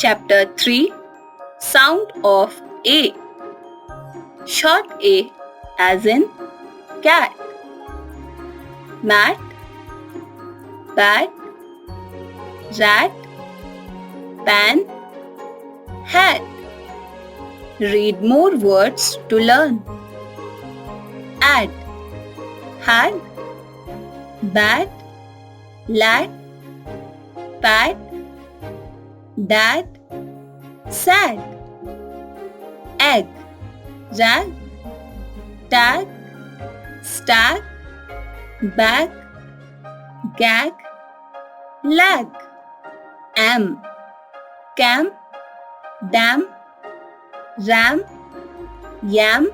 Chapter 3 Sound of A. Short A as in cat. Mat, bat, rat, pan, hat. Read more words to learn. Add, had, bat, lad, pat, dad, sad. Egg, rag, tag, stag, bag, gag, lag. Am, cam, dam, ram, yam,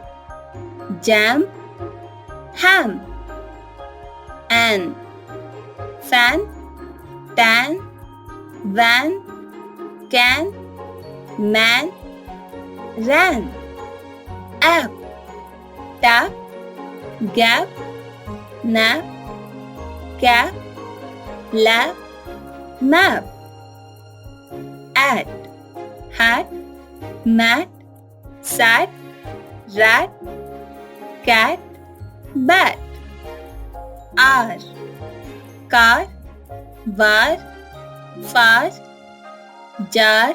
jam, ham. An, fan, tan, van, can, man, ran. App, tap, gap, nap, cap, lap, map. At, hat, mat, sat, rat, cat, bat. R, car, var, far, jar,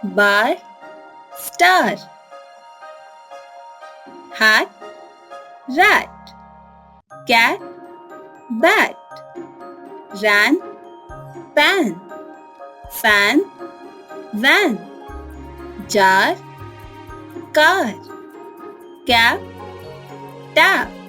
bar, star. Hat, rat, cat, bat. Ran, pan, fan, van. Jar, car, cap, tap.